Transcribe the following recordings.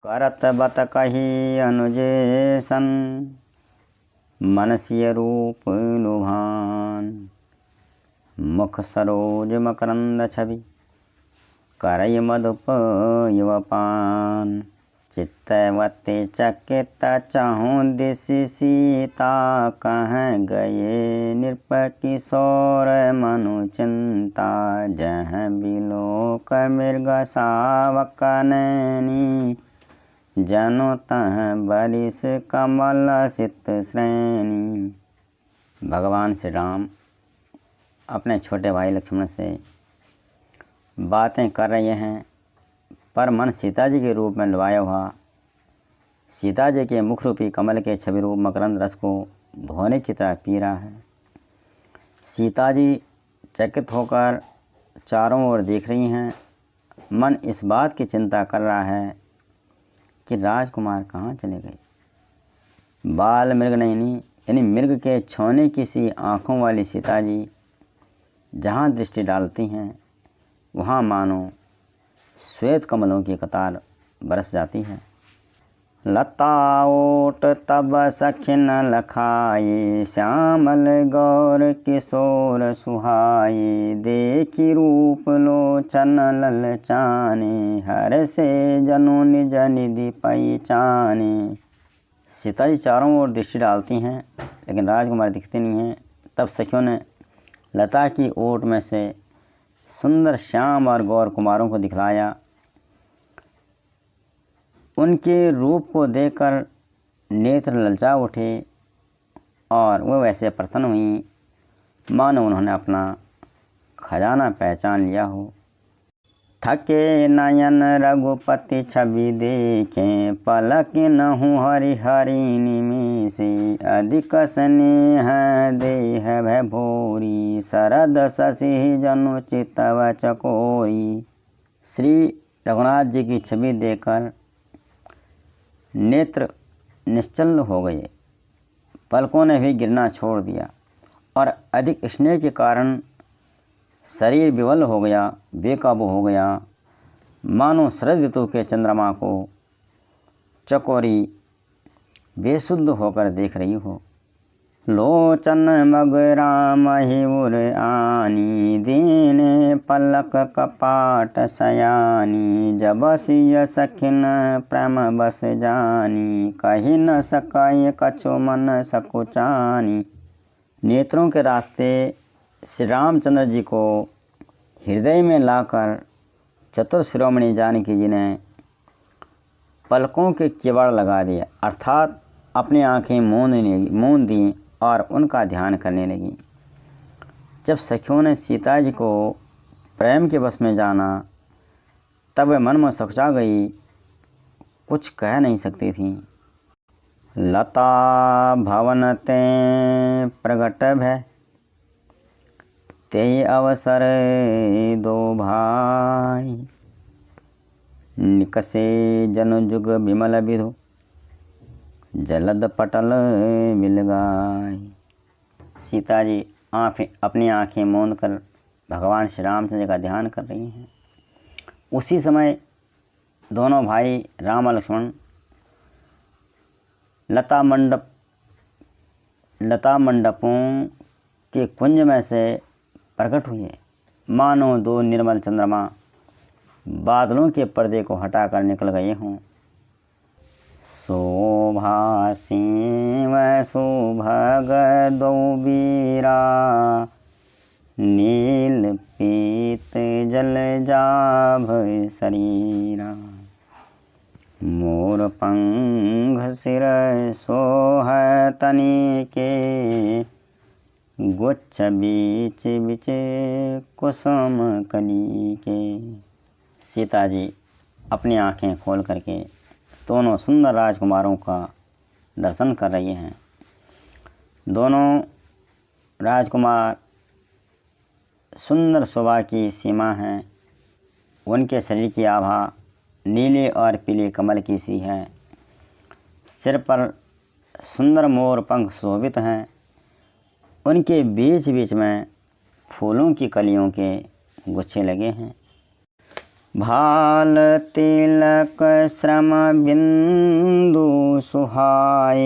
करत बत कही अनुजे सन मनसिय रूप लुभान। मुख सरोज मकरंद छवि करय मधुप युवपान। चित्तवती चकित चाहूँ दिश सीता कह गए नृप किशोर मनु चिंता। जह बिलोक मृग शावक नैनी जनु तह बरिस कमल सित श्रेणी। भगवान श्री राम अपने छोटे भाई लक्ष्मण से बातें कर रहे हैं, पर मन सीता जी के रूप में लुभाया हुआ सीता जी के मुख रूपी कमल के छवि रूप मकरंद रस को भोने की तरह पी रहा है। सीता जी चकित होकर चारों ओर देख रही हैं। मन इस बात की चिंता कर रहा है कि राजकुमार कहाँ चले गए। बाल मृग नयनी यानी मृग के छौने की सी आँखों वाली सीता जी जहाँ दृष्टि डालती हैं वहाँ मानो श्वेत कमलों की कतार बरस जाती है। लता ओट तब सखिन लखाए श्यामल गौर किशोर सुहाए। देखी रूप लोचन ललचाने हर से जनु निज निधि पहचाने। सीता जी चारों ओर दृष्टि डालती हैं लेकिन राजकुमार दिखते नहीं हैं। तब सखियों ने लता की ओट में से सुंदर श्याम और गौर कुमारों को दिखलाया। उनके रूप को देखकर नेत्र ललचा उठे और वह वैसे प्रसन्न हुई मानो उन्होंने अपना खजाना पहचान लिया हो। थके नयन रघुपति छवि देखें पलक नहु हरि हरिणी में से। अधिक स्नेह देह भय भोरी शरद शशि जनु चितव चकोरी। श्री रघुनाथ जी की छवि देखकर नेत्र निश्चल हो गए, पलकों ने भी गिरना छोड़ दिया और अधिक स्नेह के कारण शरीर विवल हो गया, बेकाबू हो गया, मानो शरद ऋतु के चंद्रमा को चकोरी बेसुध होकर देख रही हो। लोचन मग राम हिउर आनी दीने पलक कपाट सयानी। जब सिय सखिन प्रेम बस जानी कही न सकाय कछु मन सकुचानी। नेत्रों के रास्ते श्री रामचंद्र जी को हृदय में लाकर चतुर शिरोमणि जानकी जी ने पलकों के किवाड़ लगा दिए, अर्थात अपनी आंखें मूंद दी और उनका ध्यान करने लगी। जब सखियों ने सीता जी को प्रेम के बस में जाना तब वे मन में सकुचा गई, कुछ कह नहीं सकती थी। लता भवन ते प्रगट भय ते अवसर दो भाई। निकसे जन जुग विमल विधु जलद पटल मिल गाय। सीता जी अपनी आँखें मूंद कर भगवान श्री रामचंद्र का ध्यान कर रही हैं। उसी समय दोनों भाई राम और लक्ष्मण लता मंडपों के कुंज में से प्रकट हुए, मानो दो निर्मल चंद्रमा बादलों के पर्दे को हटाकर निकल गए हों। शोभा सिंह सुभग दो बीरा नील पीत जल जाभ शरीरा। मोर पंख सिर सोह तनि के गुच्छ बीच बिच कुसुम कली के। सीता जी अपनी आँखें खोल करके दोनों सुंदर राजकुमारों का दर्शन कर रही हैं। दोनों राजकुमार सुंदर शोभा की सीमा हैं। उनके शरीर की आभा नीले और पीले कमल की सी है। सिर पर सुंदर मोर पंख शोभित हैं। उनके बीच बीच में फूलों की कलियों के गुच्छे लगे हैं। भाल तिलक श्रम बिंदु सुहाए,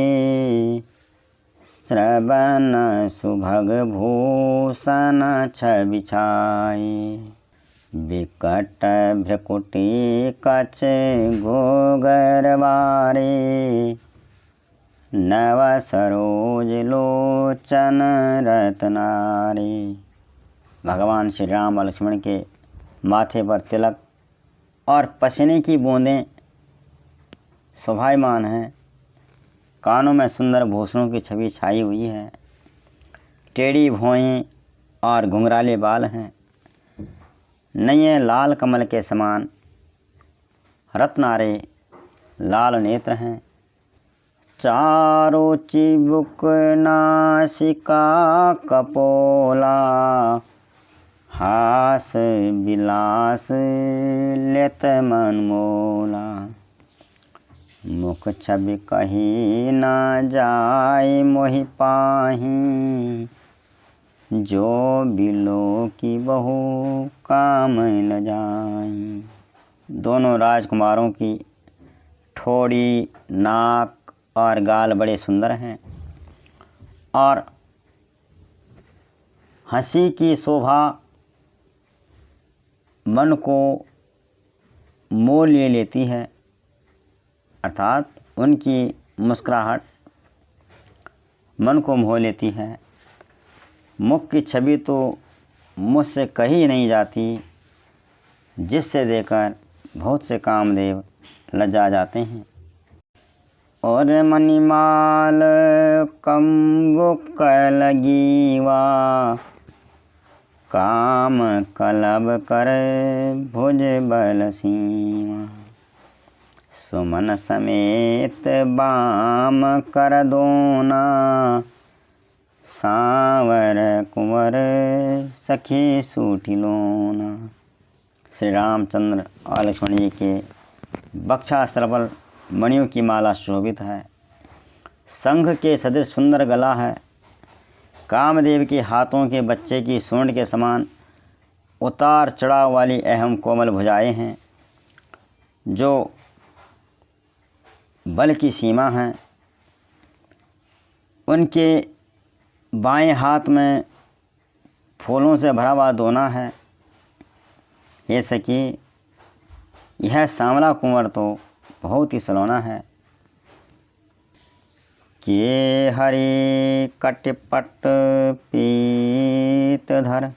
श्रवण सुभग भूषण छवि छाए। विकट भ्रकुटी कछ घोगर बारे, नव सरोज लोचन रत्नारे। भगवान श्री राम और लक्ष्मण के माथे पर तिलक और पसीने की बूंदें शोभायमान हैं। कानों में सुंदर भूषणों की छवि छाई हुई है। टेढ़ी भौहें और घुंघराले बाल हैं। नये लाल कमल के समान रत्नारे लाल नेत्र हैं। चारों चिबुक नासिका कपोला, हास विलास लेत मन मोला। मुख छवि कही ना जाय मोहि पाही, जो बिलो की बहु काम न जाई। दोनों राजकुमारों की ठोड़ी, नाक और गाल बड़े सुंदर हैं और हंसी की शोभा मन को मोह ले लेती है, अर्थात उनकी मुस्कुराहट मन को मोह लेती है। मुख की छवि तो मुझसे कही नहीं जाती, जिससे देखकर बहुत से कामदेव लज्जा जाते हैं। और मणिमाल कंगुक लगीवा, काम कलब कर भुज बल सीमा। सुमन समेत बाम कर दोना, सांवर कुंवर सखी सूठी लोना। श्री रामचंद्र और लक्ष्मण जी के वक्षस्थल पर मणियों की माला शोभित है। शंख के सदृश सुंदर गला है। कामदेव के हाथों के बच्चे की सूंड के समान उतार चढ़ाव वाली अहम कोमल भुजाएं हैं, जो बल की सीमा हैं। उनके बाएं हाथ में फूलों से भरा हुआ दोना है। हे सखी, यह सांवला कुंवर तो बहुत ही सलोना है। के हरि कटपट पीत धर,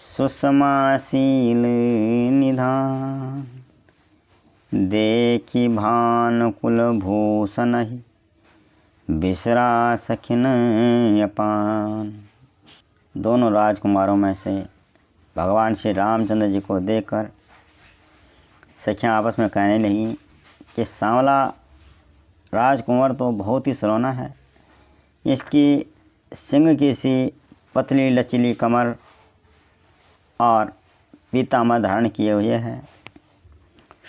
सुषमाशील निधान। देखी भानुकुल भूषण ही, बिसरा सखिन अपान। दोनों राजकुमारों में से भगवान श्री रामचंद्र जी को देखकर सखियाँ आपस में कहने लगी कि सांवला राजकुंवर तो बहुत ही सलोना है। इसकी सिंह की सी पतली लचीली कमर और पीताम्बर धारण किए हुए है।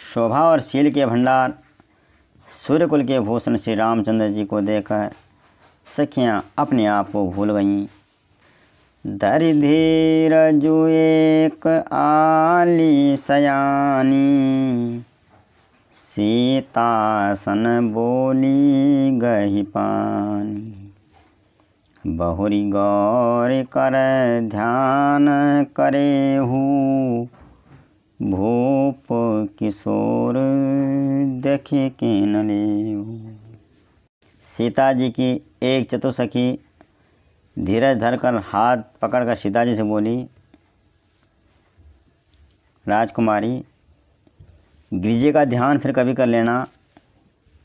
शोभा और शील के भंडार सूर्यकुल के भूषण श्री रामचंद्र जी को देखकर सखियाँ अपने आप को भूल गईं। धरि धीर जो एक आली सयानी, सीतासन बोली गही पानी। बहुरी गौर कर ध्यान करेहू, भूप किशोर देखे के न लेहू। सीता जी की एक चतुर सखी धीरज धरकर हाथ पकड़कर सीता जी से बोली, राजकुमारी, गिरिजे का ध्यान फिर कभी कर लेना।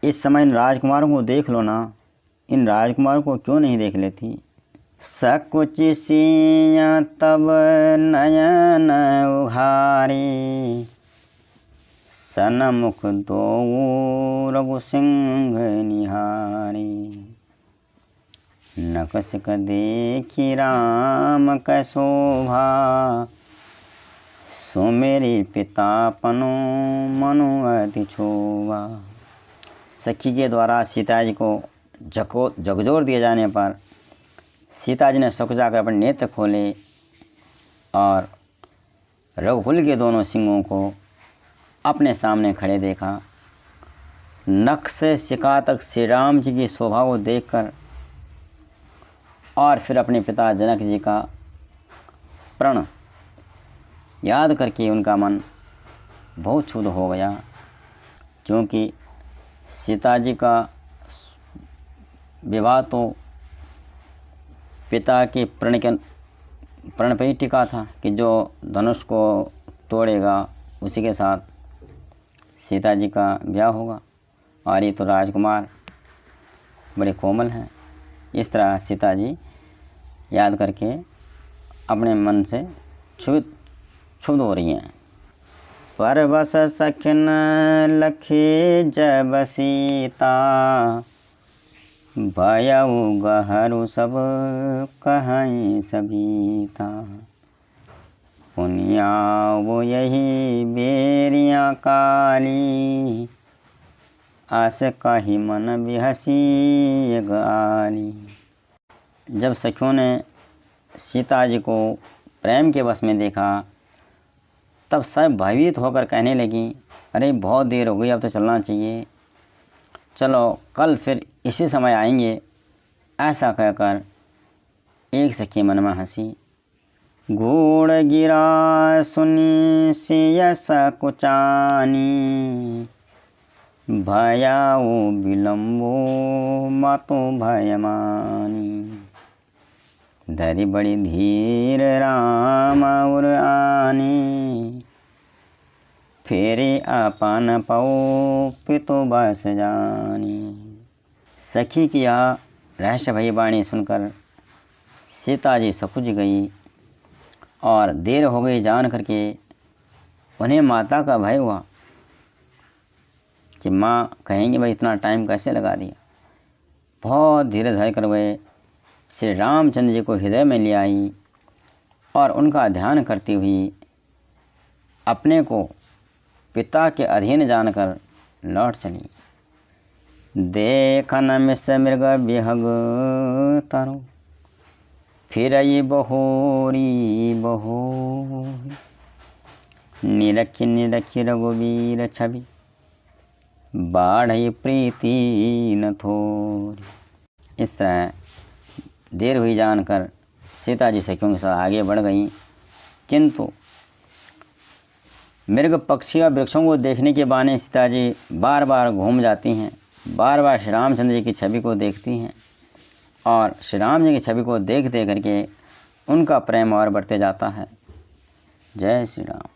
इस समय इन राजकुमारों को देख लो ना। इन राजकुमारों को क्यों नहीं देख लेती? सकुचि सिया तब नयन उघारी, सनमुख दो रघु सिंह निहारी। नकसिक देखी राम कै शोभा, सुमेरी पिता पनो मनु अति क्षोभा। सखी के द्वारा सीता जी को झकझोर दिए जाने पर सीता जी ने सकुचा कर अपने नेत्र खोले और रघुकुल के दोनों सिंहों को अपने सामने खड़े देखा। नख से शिका तक श्री राम जी की शोभा को देखकर और फिर अपने पिता जनक जी का प्रण याद करके उनका मन बहुत क्षुब्ध हो गया, क्योंकि सीता जी का विवाह तो पिता के प्रण पर ही टिका था कि जो धनुष को तोड़ेगा उसी के साथ सीता जी का ब्याह होगा, और ये तो राजकुमार बड़े कोमल हैं। इस तरह सीता जी याद करके अपने मन से क्षुब्ध हो रही हैं। परवश सखन लखी जब सीता, भयउ गहरू सब कहीं सभीता। पुनिया वो यही बेरियाँ काली, आस कही मन बिहसी गाली। जब सखियों ने सीता जी को प्रेम के वश में देखा, तब सब भयभीत होकर कहने लगी, अरे बहुत देर हो गई, अब तो चलना चाहिए, चलो कल फिर इसी समय आएंगे। ऐसा कहकर एक सखी मन में हंसी। घोड़ गिरा सुनी सियस कुचानी, भयाओ विलम्बो मातो भयमानी। धरी बड़ी धीर राम और आनी, फेरे आपन पाओ पितो बस जानी। सखी की यह रहस्य भई वाणी सुनकर सीता जी सकुच गई, और देर हो गई जान करके उन्हें माता का भय हुआ कि माँ कहेंगे भाई इतना टाइम कैसे लगा दिया। बहुत धीरे धीरे कर वे श्री रामचंद्र जी को हृदय में ले आई और उनका ध्यान करती हुई अपने को पिता के अधीन जानकर लौट चली। देखन मिस मृग बिहग तारो, फिर ये बहोरी बहोरी। निरखी निरखी रघुवीर छवि, बाढ़ प्रीति न थोरी। इस तरह देर हुई जानकर सीता जी सखियों के साथ आगे बढ़ गईं, किंतु मृग पक्षी और वृक्षों को देखने के बहाने सीता जी बार बार घूम जाती हैं, बार बार श्री रामचंद्र जी की छवि को देखती हैं, और श्री राम जी की छवि को देख करके उनका प्रेम और बढ़ते जाता है। जय श्री राम।